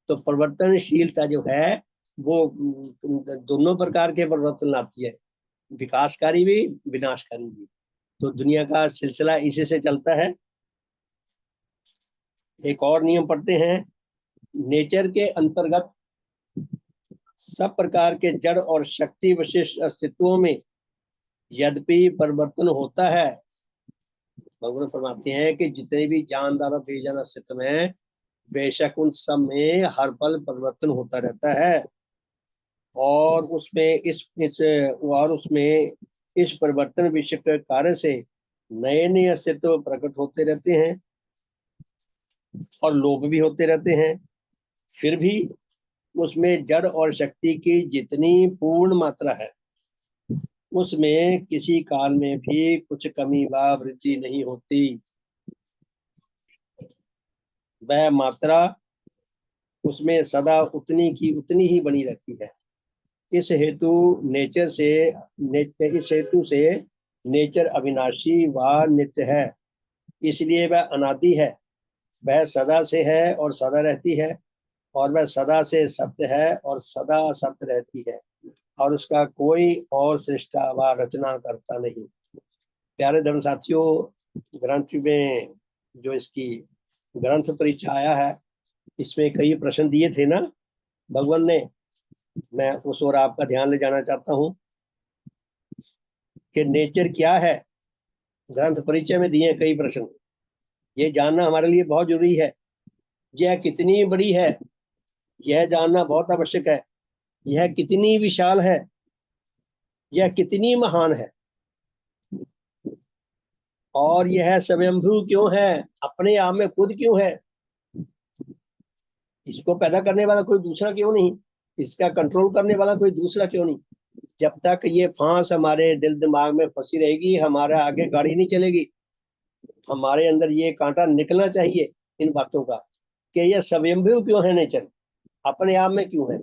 तो परिवर्तनशीलता जो है वो दोनों प्रकार के परिवर्तन लाती है, विकासकारी भी, विनाशकारी भी। तो दुनिया का सिलसिला इसी से चलता है। एक और नियम पढ़ते हैं। नेचर के अंतर्गत सब प्रकार के जड़ और शक्ति विशिष्ट अस्तित्वों में यद्यपि परिवर्तन होता है, भगवान फरमाते हैं कि जितने भी जानदार और बेजान अस्तित्व हैं, बेशक उन सब में हर पल परिवर्तन होता रहता है और उसमें इस परिवर्तन विषय के कार्य से नए नए अस्तित्व प्रकट होते रहते हैं और लोप भी होते रहते हैं। फिर भी उसमें जड़ और शक्ति की जितनी पूर्ण मात्रा है, उसमें किसी काल में भी कुछ कमी व वृद्धि नहीं होती। वह मात्रा उसमें सदा उतनी की उतनी ही बनी रहती है। इस हेतु से नेचर अविनाशी व नित्य है, इसलिए वह अनादि है। वह सदा से है और सदा रहती है, और वह सदा से सत्य है और सदा सत्य रहती है, और उसका कोई और सृष्टा व रचना करता नहीं। प्यारे धर्म साथियों, ग्रंथ में जो इसकी ग्रंथ परीक्षा आया है, इसमें कई प्रश्न दिए थे ना भगवान ने। मैं उस ओर आपका ध्यान ले जाना चाहता हूँ कि नेचर क्या है। ग्रंथ परिचय में दिए कई प्रश्न, ये जानना हमारे लिए बहुत जरूरी है। यह कितनी बड़ी है, यह जानना बहुत आवश्यक है। यह कितनी विशाल है, यह कितनी महान है, और यह स्वयंभू क्यों है, अपने आप में खुद क्यों है। इसको पैदा करने वाला कोई दूसरा क्यों नहीं, इसका कंट्रोल करने वाला कोई दूसरा क्यों नहीं। जब तक ये फांस हमारे दिल दिमाग में फंसी रहेगी, हमारा आगे गाड़ी नहीं चलेगी। हमारे अंदर ये कांटा निकलना चाहिए इन बातों का कि ये स्वयंभू क्यों है, नेचर अपने आप में क्यों है,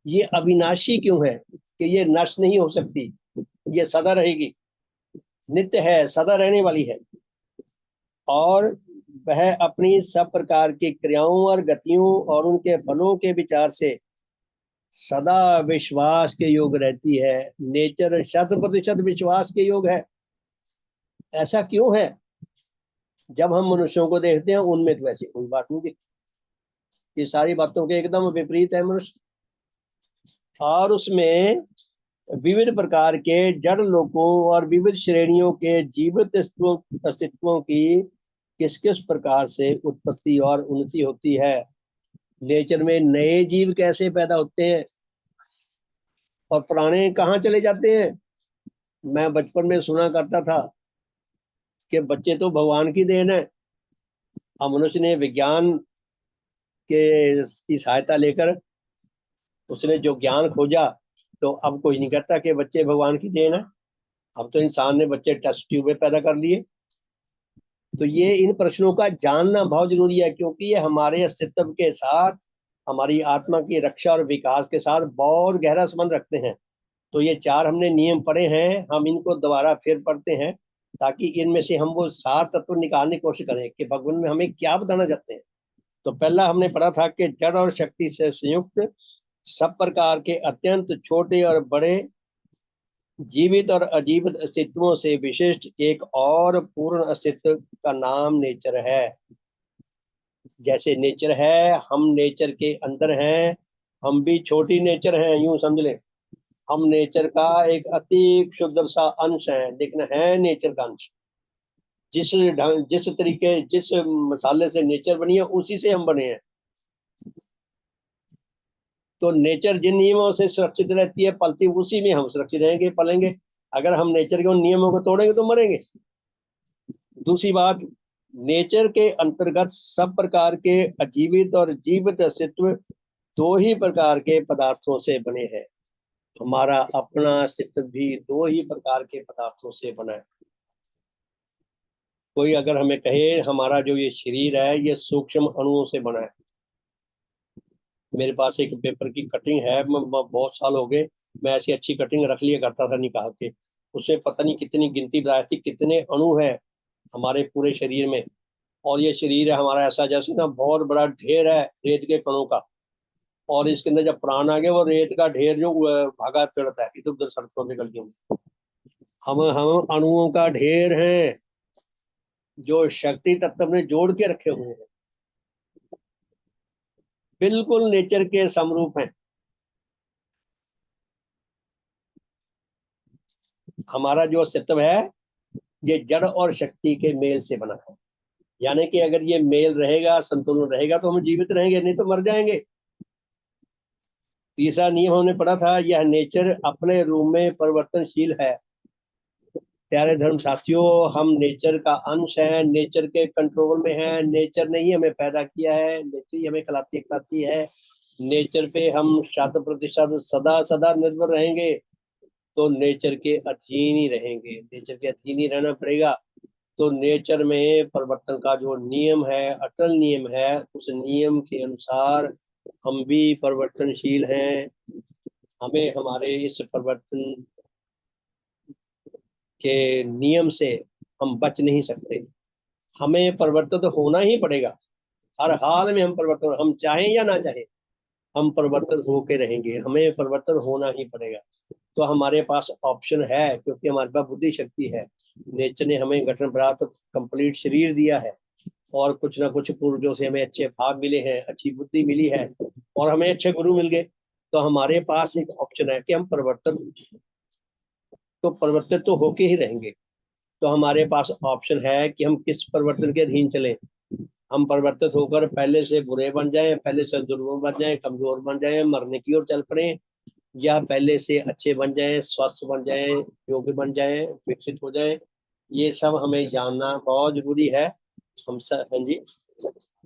ये अविनाशी क्यों है कि ये नष्ट नहीं हो सकती, ये सदा रहेगी, नित्य है, सदा रहने वाली है। और वह अपनी सब प्रकार की क्रियाओं और गतियों और उनके फलों के विचार से सदा विश्वास के योग रहती है। नेचर 100% विश्वास के योग है। ऐसा क्यों है? जब हम मनुष्यों को देखते हैं उनमें तो वैसी कोई बात नहीं दिखती। ये सारी बातों के एकदम विपरीत है मनुष्य। और उसमें विविध प्रकार के जड़ लोगों और विविध श्रेणियों के जीवित अस्तित्वों की किस किस प्रकार से उत्पत्ति और उन्नति होती है। नेचर में नए जीव कैसे पैदा होते हैं और पुराने कहाँ चले जाते हैं। मैं बचपन में सुना करता था कि बच्चे तो भगवान की देन है। अब मनुष्य ने विज्ञान के की सहायता लेकर उसने जो ज्ञान खोजा, तो अब कोई नहीं कहता कि बच्चे भगवान की देन है। अब तो इंसान ने बच्चे टेस्ट ट्यूब में पैदा कर लिए। तो ये इन प्रश्नों का जानना बहुत जरूरी है, क्योंकि ये हमारे अस्तित्व के साथ, हमारी आत्मा की रक्षा और विकास के साथ बहुत गहरा संबंध रखते हैं। तो ये 4 हमने नियम पढ़े हैं, हम इनको दोबारा फिर पढ़ते हैं ताकि इनमें से हम वो सार तत्व निकालने की कोशिश करें कि भगवान में हमें क्या बताना चाहते हैं। तो पहला हमने पढ़ा था कि जड़ और शक्ति से संयुक्त सब प्रकार के अत्यंत छोटे और बड़े जीवित और अजीवित अस्तित्वों से विशिष्ट एक और पूर्ण अस्तित्व का नाम नेचर है। जैसे नेचर है, हम नेचर के अंदर हैं, हम भी छोटी नेचर हैं, यूं समझ लें। हम नेचर का एक अति क्षुद्र सा अंश है, लेकिन है नेचर का अंश। जिस तरीके, जिस मसाले से नेचर बनी है उसी से हम बने हैं। तो नेचर जिन नियमों से सुरक्षित रहती है, पलती, उसी में हम सुरक्षित रहेंगे, पलेंगे। अगर हम नेचर के उन नियमों को तोड़ेंगे तो मरेंगे। दूसरी बात, नेचर के अंतर्गत सब प्रकार के अजीवित और जीवित अस्तित्व 2 ही प्रकार के पदार्थों से बने हैं। हमारा अपना अस्तित्व भी 2 ही प्रकार के पदार्थों से बना है। कोई अगर हमें कहे हमारा जो ये शरीर है ये सूक्ष्म अणुओं से बना है। मेरे पास एक पेपर की कटिंग है, बहुत साल हो गए, मैं ऐसी अच्छी कटिंग रख लिया करता था निकाल के। उसमें पता नहीं कितनी गिनती बताई थी, कितने अणु है हमारे पूरे शरीर में। और ये शरीर है हमारा ऐसा जैसे ना बहुत बड़ा ढेर है रेत के कणों का। और इसके अंदर जब प्राण आ गए, वो रेत का ढेर जो भागा चढ़ता है इधर उधर सड़कों में, गलियों में। हम अणुओं का ढेर है जो शक्ति तत्व ने जोड़ के रखे हुए हैं, बिल्कुल नेचर के समरूप हैं। हमारा जो अस्तित्व है ये जड़ और शक्ति के मेल से बना है। यानी कि अगर ये मेल रहेगा, संतुलन रहेगा, तो हम जीवित रहेंगे, नहीं तो मर जाएंगे। तीसरा नियम हमने पढ़ा था, यह नेचर अपने रूप में परिवर्तनशील है। प्यारे धर्म साथियों, हम नेचर का अंश है, नेचर के कंट्रोल में है। नेचर ने ही हमें पैदा किया है, नेचर ही हमें खिलाती है। नेचर पे हम 100% सदा सदा निर्भर रहेंगे, तो नेचर के अधीन ही रहेंगे, नेचर के अधीन ही रहना पड़ेगा। तो नेचर में परिवर्तन का जो नियम है, अटल नियम है, उस नियम के अनुसार हम भी परिवर्तनशील हैं। हमें हमारे इस परिवर्तन के नियम से हम बच नहीं सकते। हमें परिवर्तन तो होना ही पड़ेगा। हर हाल में हम परिवर्तन, हम चाहें या ना चाहें, हम परिवर्तन होके रहेंगे। हमें परिवर्तन होना ही पड़ेगा। तो हमारे पास ऑप्शन है, क्योंकि हमारे पास बुद्धि शक्ति है। नेचर ने हमें गठन प्राप्त कंप्लीट शरीर दिया है, और कुछ ना कुछ पूर्वजों से हमें अच्छे भाव मिले हैं, अच्छी बुद्धि मिली है, और हमें अच्छे गुरु मिल गए। तो हमारे पास एक ऑप्शन है कि हम परिवर्तित तो होके ही रहेंगे। तो हमारे पास ऑप्शन है कि हम किस परिवर्तन के अधीन चलें। हम परिवर्तित होकर पहले से बुरे बन जाएं, पहले से दुर्बल बन जाएं, कमजोर बन जाएं, मरने की ओर चल पड़े, या पहले से अच्छे बन जाएं, स्वस्थ बन जाएं, योग्य बन जाएं, विकसित हो जाएं। ये सब हमें जानना बहुत जरूरी है। हम सब, हाँ जी।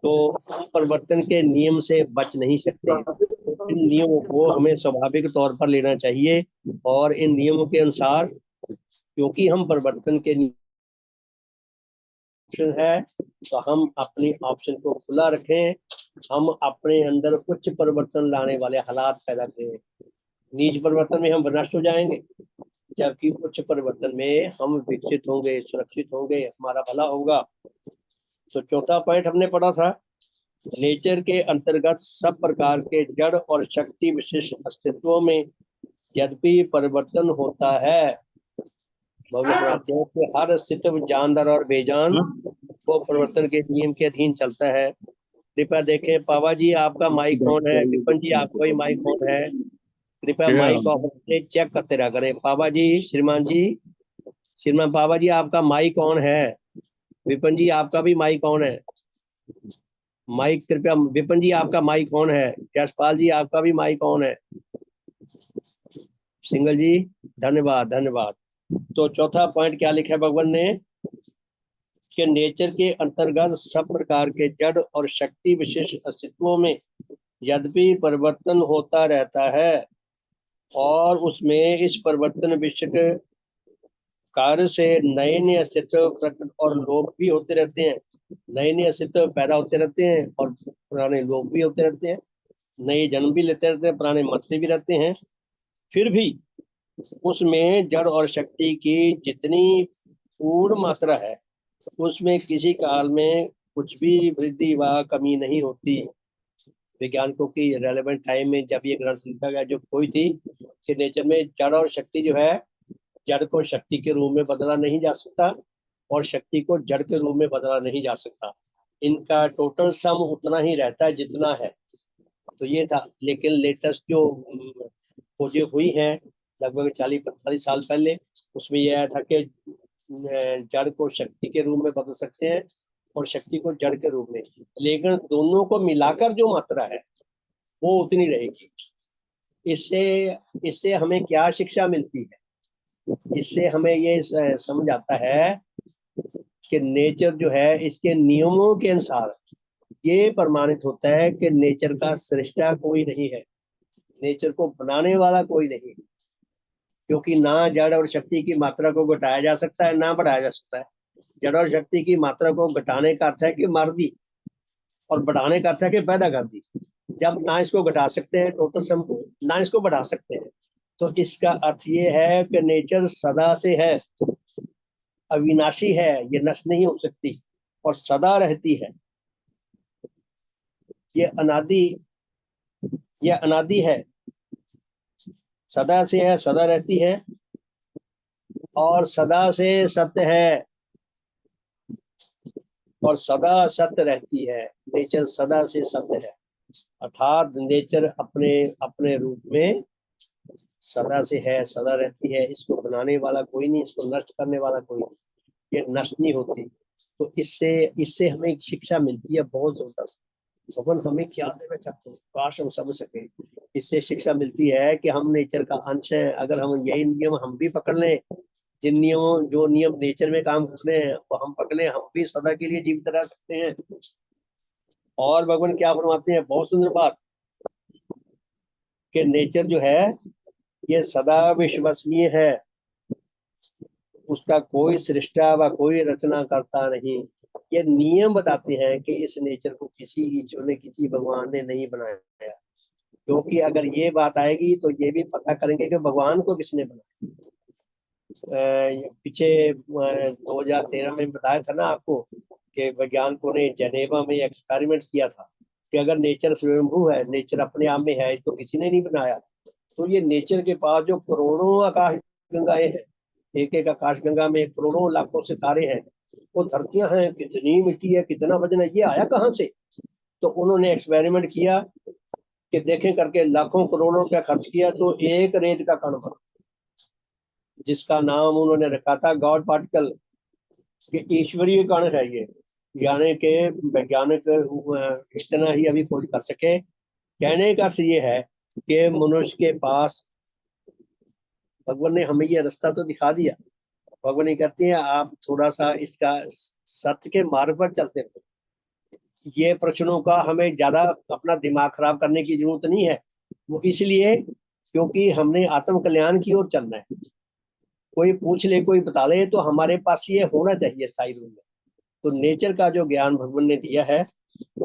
तो हम परिवर्तन के नियम से बच नहीं सकते। इन नियमों को हमें स्वाभाविक तौर पर लेना चाहिए, और इन नियमों के अनुसार, क्योंकि हम परिवर्तन के ऑप्शन है, तो हम अपने ऑप्शन को खुला रखें। हम अपने अंदर उच्च परिवर्तन लाने वाले हालात पैदा करें। नीच परिवर्तन में हम विनष्ट हो जाएंगे, जबकि उच्च परिवर्तन में हम विकसित होंगे, सुरक्षित होंगे, हमारा भला होगा। तो चौथा पॉइंट हमने पढ़ा था, नेचर के अंतर्गत सब प्रकार के जड़ और शक्ति विशिष्ट अस्तित्वों में यद्यपि परिवर्तन होता है, बताते हैं कि हर अस्तित्व जानदार और बेजान वो परिवर्तन के नियम के अधीन चलता है। कृपया देखें, पावा जी आपका माइक ऑन है, विपिन जी आपका भी माइक ऑन है, कृपया माइक ऑफ चेक करते रहा करें। पावा जी, श्रीमान पावा जी आपका माइक ऑन है, विपिन जी आपका भी माइक ऑन है, माइक कृपया, विपिन जी आपका माइक ऑन है, यशपाल जी आपका भी माइक ऑन है, सिंगल जी धन्यवाद धन्यवाद। तो चौथा पॉइंट क्या लिखा है भगवान ने कि नेचर के अंतर्गत सब प्रकार के जड़ और शक्ति विशिष्ट अस्तित्वों में यद्यपि परिवर्तन होता रहता है और उसमें इस परिवर्तन विशिष्ट कार्य से नए नए अस्तित्व प्रकट और लोप भी होते रहते हैं, नए नए अस्तित्व पैदा होते रहते हैं और पुराने लोप भी होते रहते हैं, नए जन्म भी लेते रहते हैं, पुराने मरते भी रहते हैं। फिर भी उसमें जड़ और शक्ति की जितनी पूर्ण मात्रा है उसमें किसी काल में कुछ भी वृद्धि व कमी नहीं होती। वैज्ञानिकों की रेलेवेंट टाइम में जब ये ग्रंथ लिखा गया जो कोई थी कि नेचर में जड़ और शक्ति जो है, जड़ को शक्ति के रूप में बदला नहीं जा सकता और शक्ति को जड़ के रूप में बदला नहीं जा सकता, इनका टोटल सम उतना ही रहता है जितना है। तो ये था, लेकिन लेटेस्ट जो खोजें हुई हैं लगभग 40-45 साल पहले, उसमें यह आया था कि जड़ को शक्ति के रूप में बदल सकते हैं और शक्ति को जड़ के रूप में, लेकिन दोनों को मिलाकर जो मात्रा है वो उतनी रहेगी। इससे हमें क्या शिक्षा मिलती है? इससे हमें ये समझ आता है कि नेचर जो है इसके नियमों के अनुसार ये प्रमाणित होता है कि नेचर का सृष्टा कोई नहीं है, नेचर को बनाने वाला कोई नहीं, क्योंकि ना जड़ और शक्ति की मात्रा को घटाया जा सकता है ना बढ़ाया जा सकता है। जड़ और शक्ति की मात्रा को घटाने का अर्थ है कि मार दी और बढ़ाने का अर्थ है कि पैदा कर दी। जब ना इसको घटा सकते हैं टोटल सम को, ना इसको बढ़ा सकते हैं, तो इसका अर्थ ये है कि नेचर सदा से है, अविनाशी है, ये नष्ट नहीं हो सकती और सदा रहती है। ये अनादि है, सदा से है, सदा रहती है और सदा से सत्य है और सदा सत्य रहती है। नेचर सदा से सत्य है, अर्थात नेचर अपने अपने रूप में सदा से है, सदा रहती है, इसको बनाने वाला कोई नहीं, इसको नष्ट करने वाला कोई नहीं, ये नष्ट नहीं होती। तो इससे हमें एक शिक्षा मिलती है बहुत जबरदस्त। भगवान हमें क्या देना चाहते हैं, काश हम समझ सके। इससे शिक्षा मिलती है कि हम नेचर का अंश है। अगर हम यही नियम हम भी पकड़ लें, जो नियम नेचर में काम करते हैं वो हम पकड़ लें, हम भी सदा के लिए जीवित रह सकते हैं। और भगवान क्या फरमाते हैं, बहुत सुंदर बात, कि नेचर जो है ये सदा विश्वसनीय है, उसका कोई सृष्टा व कोई रचना करता नहीं। ये नियम बताते हैं कि इस नेचर को किसी ईश्वर ने, किसी भगवान ने नहीं बनाया, क्योंकि अगर ये बात आएगी तो ये भी पता करेंगे कि भगवान को किसने बनाया। पीछे 2013 में बताया था ना आपको कि वैज्ञानिकों ने जेनेवा में एक्सपेरिमेंट किया था कि अगर नेचर स्वयंभू है, नेचर अपने आप में है, तो किसी ने नहीं बनाया। तो ये नेचर के पास जो करोड़ों आकाश गंगाएं हैं, एक एक आकाश गंगा में करोड़ों लाखों सितारे हैं, वो धरतियां हैं, कितनी मिट्टी है, कितना वजन है, ये आया कहाँ से? तो उन्होंने एक्सपेरिमेंट किया कि देखें करके, लाखों करोड़ों रुपया खर्च किया तो एक रेत का कण बना, जिसका नाम उन्होंने रखा था गॉड पार्टिकल, कि ईश्वरीय कण है ये। यानी के वैज्ञानिक इतना ही अभी खोज कर सके। कहने का ये है कि मनुष्य के पास भगवान ने हमें ये रास्ता तो दिखा दिया। भगवान ये कहते हैं आप थोड़ा सा इसका सत्य के मार्ग पर चलते रहो। ये प्रश्नों का हमें ज्यादा अपना दिमाग खराब करने की जरूरत नहीं है, वो इसलिए क्योंकि हमने आत्म कल्याण की ओर चलना है। कोई पूछ ले, कोई बता ले, तो हमारे पास ये होना चाहिए स्थायी रूप में। तो नेचर का जो ज्ञान भगवान ने दिया है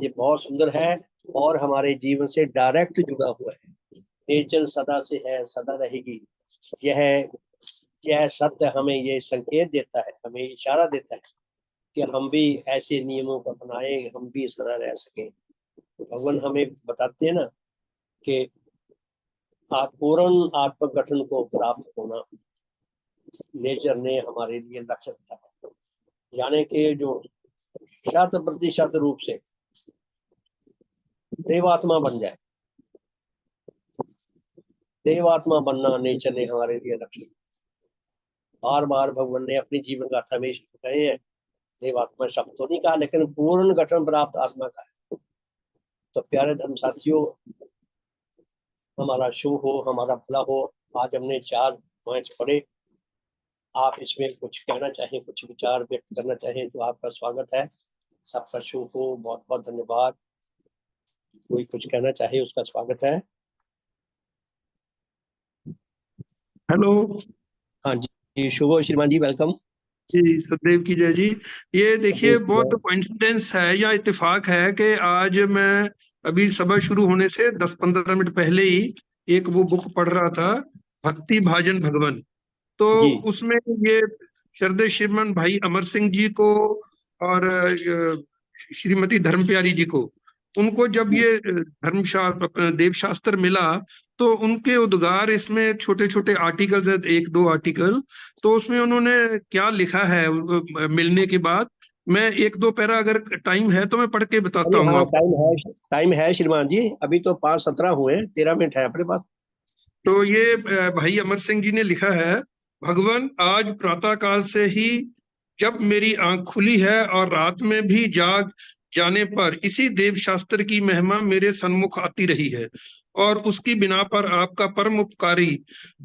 ये बहुत सुंदर है और हमारे जीवन से डायरेक्ट जुड़ा हुआ है। नेचर सदा से है, सदा रहेगी। यह सत्य हमें ये संकेत देता है, हमें इशारा देता है कि हम भी ऐसे नियमों को अपनाए, हम भी सदा रह सके। भगवान हमें बताते हैं ना कि आप पूर्ण आत्मगठन को प्राप्त होना नेचर ने हमारे लिए लक्ष्य रखा है, यानी कि जो 100% रूप से देवात्मा बन जाए। देवात्मा बनना नेचर ने हमारे लिए लक्ष्य, बार बार भगवान ने अपनी जीवन गाथा में कहे हैं। देवात्मा शब्द तो नहीं कहा, लेकिन पूर्ण गठन प्राप्त आत्मा का है। तो प्यारे धर्म साथियों, हमारा शुभ हो, हमारा भला हो। आज हमने 4 पॉइंट्स पढ़े। आप इसमें कुछ कहना चाहें, कुछ विचार व्यक्त करना चाहें तो आपका स्वागत है। सबका शुभ हो, बहुत बहुत धन्यवाद। कोई कुछ कहना चाहे उसका स्वागत है। हेलो। हाँ जी, शुभ हो श्रीमान जी, वेलकम जी, सदैव की जय जी। ये देखिए, जी। बहुत कोइंसिडेंस है या इत्तेफाक है कि आज मैं अभी सभा शुरू होने से 10-15 मिनट पहले ही एक वो बुक पढ़ रहा था, भक्ति भाजन भगवन। तो जी उसमें ये श्रद्धेय श्रीमान भाई अमर सिंह जी को और श्रीमती धर्म प्यारी जी को, उनको जब ये धर्मशास्त्र देव शास्त्र मिला तो उनके उद्गार इसमें छोटे छोटे आर्टिकल्स है, 1-2 आर्टिकल। तो उसमें उन्होंने क्या लिखा है मिलने के बाद, मैं 1-2 पैरा अगर टाइम है तो मैं पढ़ के बताता अरे हूँ हाँ, आपको। टाइम है श्रीमान जी, अभी तो 5:17 हुए, 13 मिनट है अपने पास। तो ये भाई अमर सिंह जी ने लिखा है, भगवान आज प्रातः काल से ही जब मेरी आंख खुली है और रात में भी जाग जाने पर इसी देव शास्त्र की महिमा मेरे सन्मुख आती रही है और उसकी बिना पर आपका परम उपकारी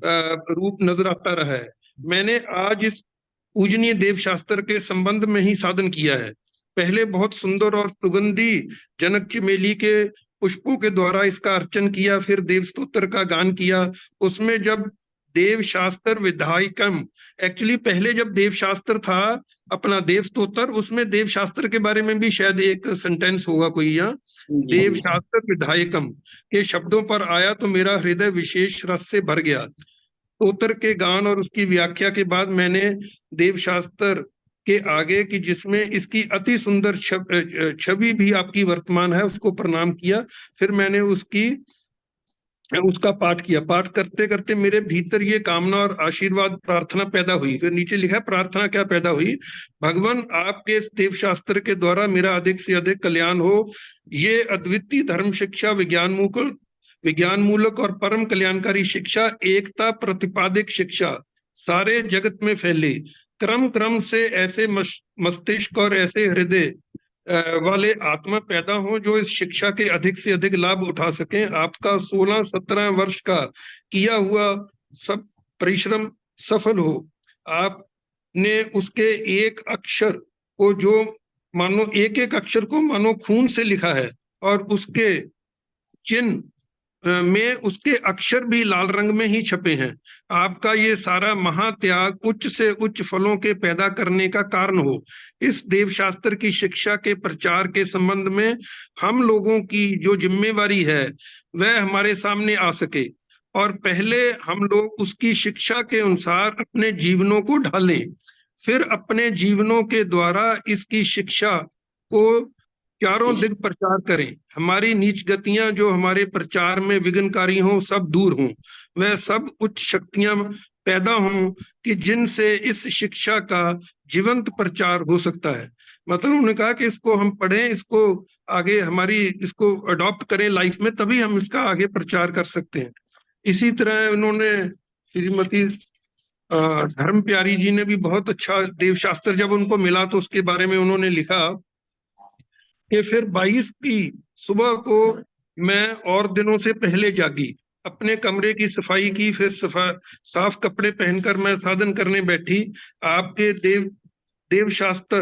रूप नजर आता रहा है। मैंने आज इस पूजनीय देव शास्त्र के संबंध में ही साधन किया है। पहले बहुत सुंदर और सुगंधी जनक चमेली के पुष्पों के द्वारा इसका अर्चन किया, फिर देव स्तोत्र का गान किया। उसमें जब देव शास्त्र विधायकम, एक्चुअली पहले जब देव शास्त्र था अपना देव स्तोत्र, उसमें देव शास्त्र के बारे में भी शायद एक सेंटेंस होगा कोई, यहाँ जी देव जी शास्त्र विधायकम के शब्दों पर आया तो मेरा हृदय विशेष रस से भर गया। स्तोत्र के गान और उसकी व्याख्या के बाद मैंने देव शास्त्र के आगे की जिसमें इसकी अति सुंदर छवि भी आपकी वर्तमान है उसको प्रणाम किया। फिर मैंने उसका पाठ किया। पाठ करते करते मेरे भीतर ये कामना और आशीर्वाद प्रार्थना पैदा हुई। फिर नीचे लिखा है प्रार्थना क्या पैदा हुई, भगवान आपके इस देव शास्त्र के द्वारा मेरा अधिक से अधिक कल्याण हो। ये अद्वितीय धर्म शिक्षा विज्ञान मूलक और परम कल्याणकारी शिक्षा, एकता प्रतिपादिक शिक्षा सारे जगत में फैले। क्रम क्रम से ऐसे मस्तिष्क और ऐसे हृदय वाले आत्मा पैदा हो जो इस शिक्षा के अधिक से अधिक लाभ उठा सकें। आपका 16-17 वर्ष का किया हुआ सब परिश्रम सफल हो। आपने उसके एक अक्षर को जो मानो एक एक अक्षर को मानो खून से लिखा है और उसके चिन्ह में उसके अक्षर भी लाल रंग में ही छपे हैं। आपका ये सारा महात्याग उच्च से उच्च फलों के पैदा करने का कारण हो। इस देव शास्त्र की शिक्षा के प्रचार के संबंध में हम लोगों की जो जिम्मेवारी है वह हमारे सामने आ सके और पहले हम लोग उसकी शिक्षा के अनुसार अपने जीवनों को ढालें, फिर अपने जीवनों के द्वारा इसकी शिक्षा को चारों दिग प्रचार करें। हमारी नीच गतियां जो हमारे प्रचार में विघ्नकारी हों सब दूर हों, वह सब उच्च शक्तियां पैदा हों कि जिनसे इस शिक्षा का जीवंत प्रचार हो सकता है। मतलब उन्होंने कहा कि इसको हम पढ़ें, इसको आगे हमारी इसको अडॉप्ट करें लाइफ में, तभी हम इसका आगे प्रचार कर सकते हैं। इसी तरह उन्होंने श्रीमती धर्म प्यारी जी ने भी बहुत अच्छा देव शास्त्र जब उनको मिला तो उसके बारे में उन्होंने लिखा कि फिर 22 की सुबह को मैं और दिनों से पहले जागी, अपने कमरे की सफाई की, फिर साफ कपड़े पहनकर मैं साधन करने बैठी। आपके देव शास्त्र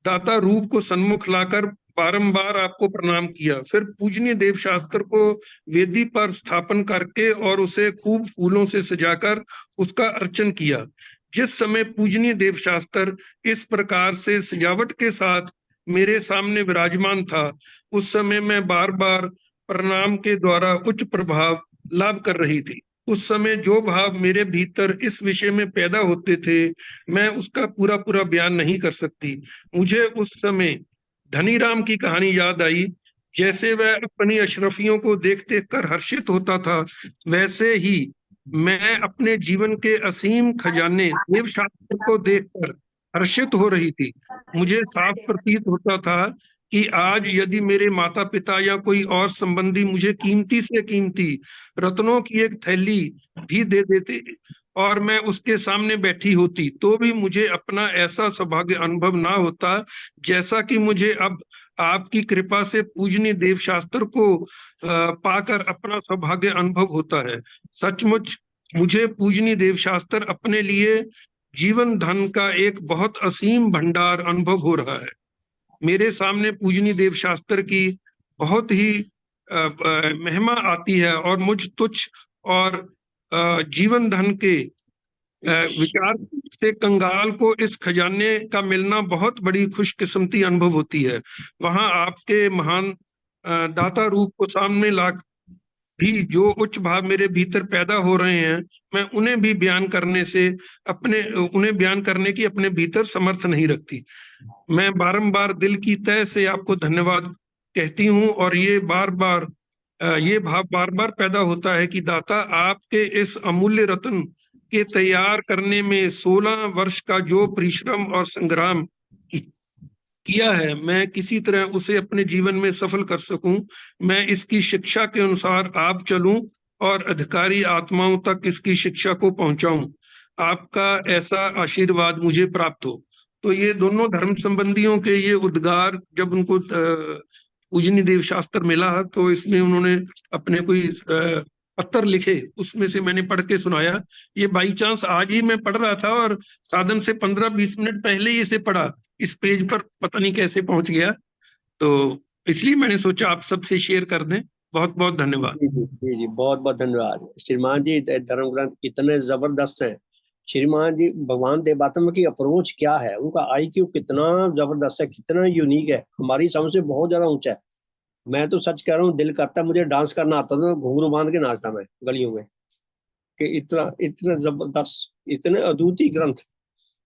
दाता रूप को सन्मुख लाकर बारंबार आपको प्रणाम किया। फिर पूजनीय देव शास्त्र को वेदी पर स्थापन करके और उसे खूब फूलों से सजाकर उसका अर्चन किया। जिस समय पूजनीय देव शास्त्र इस प्रकार से सजावट के साथ मेरे सामने विराजमान था, उस समय मैं बार बार प्रणाम के द्वारा उच्च प्रभाव लाभ कर रही थी। उस समय जो भाव मेरे भीतर इस विषय में पैदा होते थे, मैं उसका पूरा पूरा बयान नहीं कर सकती। मुझे उस समय धनीराम की कहानी याद आई। जैसे वह अपनी अशरफियों को देख देख कर हर्षित होता था, वैसे ही मैं अपने जीवन के असीम खजाने देव शास्त्र को देखकर हर्षित हो रही थी। मुझे साफ प्रतीत होता था कि आज यदि मेरे माता पिता या कोई और संबंधी मुझे कीमती से कीमती रत्नों की एक थैली भी दे देते और मैं उसके सामने बैठी होती, तो भी मुझे अपना ऐसा सौभाग्य अनुभव ना होता जैसा कि मुझे अब आपकी कृपा से पूजनीय देव शास्त्र को पाकर अपना सौभाग्य अनुभव होता है। सचमुच मुझे पूजनीय देव शास्त्र अपने लिए जीवन धन का एक बहुत असीम भंडार अनुभव हो रहा है। मेरे सामने पूजनीय देव शास्त्र की बहुत ही महिमा आती है और मुझ तुच्छ और जीवन धन के विचार से कंगाल को इस खजाने का मिलना बहुत बड़ी खुशकिस्मती अनुभव होती है। वहां आपके महान दाता रूप को सामने ला भी जो उच्च भाव मेरे भीतर पैदा हो रहे हैं, मैं उन्हें भी बयान करने से उन्हें बयान करने की अपने भीतर समर्थ नहीं रखती। मैं बारंबार दिल की तह से आपको धन्यवाद कहती हूँ और ये भाव बार बार पैदा होता है कि दाता आपके इस अमूल्य रत्न के तैयार करने में 16 वर्ष का जो परिश्रम और संग्राम किया है, मैं किसी तरह उसे अपने जीवन में सफल कर सकूं। मैं इसकी शिक्षा के अनुसार आप चलूं और अधिकारी आत्माओं तक इसकी शिक्षा को पहुंचाऊं। आपका ऐसा आशीर्वाद मुझे प्राप्त हो। तो ये दोनों धर्म संबंधियों के ये उद्गार जब उनको पूजनीय देव शास्त्र मिला, तो इसमें उन्होंने अपने कोई पत्तर लिखे, उसमें से मैंने पढ़ के सुनाया। ये बाई चांस आज ही मैं पढ़ रहा था और साधन से 15-20 मिनट पहले ही इसे पढ़ा। इस पेज पर पता नहीं कैसे पहुंच गया, तो इसलिए मैंने सोचा आप सबसे शेयर कर दें। बहुत बहुत धन्यवाद। जी जी जी जी, बहुत बहुत धन्यवाद श्रीमान जी। धर्म ग्रंथ इतने जबरदस्त हैं श्रीमान जी। भगवान देवात्मा की अप्रोच क्या है, उनका आईक्यू कितना जबरदस्त है, कितना यूनिक है, हमारी समझ से बहुत ज्यादा ऊंचा है। मैं तो सच कह रहा हूँ, दिल करता मुझे डांस करना आता था, घुंघरू बांध के नाचता मैं गलियों में, कि इतना इतना जबरदस्त, इतने अद्भुत ग्रंथ।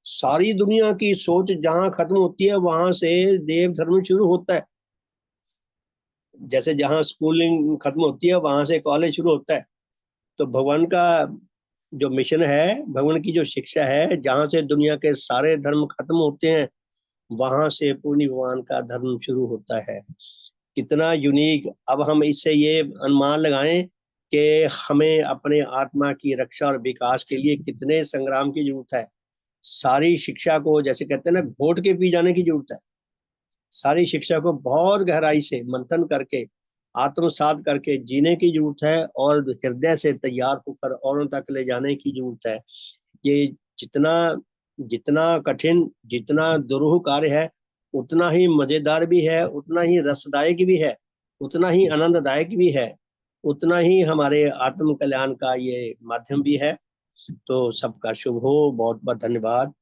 सारी दुनिया की सोच जहाँ खत्म होती है वहां से देव धर्म शुरू होता है। जैसे जहाँ स्कूलिंग खत्म होती है वहां से कॉलेज शुरू होता है। तो भगवान का जो मिशन है, भगवान की जो शिक्षा है, जहाँ से दुनिया के सारे धर्म खत्म होते हैं वहां से पूर्ण भगवान का धर्म शुरू होता है। कितना यूनिक। अब हम इससे ये अनुमान लगाएं कि हमें अपने आत्मा की रक्षा और विकास के लिए कितने संग्राम की जरूरत है। सारी शिक्षा को, जैसे कहते हैं ना, घोट के पी जाने की जरूरत है। सारी शिक्षा को बहुत गहराई से मंथन करके, आत्मसात करके जीने की जरूरत है और हृदय से तैयार होकर औरों तक ले जाने की जरूरत है। ये जितना जितना कठिन, जितना दुरूह कार्य है, उतना ही मजेदार भी है, उतना ही रसदायक भी है, उतना ही आनंददायक भी है, उतना ही हमारे आत्म कल्याण का ये माध्यम भी है। तो सबका शुभ हो। बहुत बहुत धन्यवाद।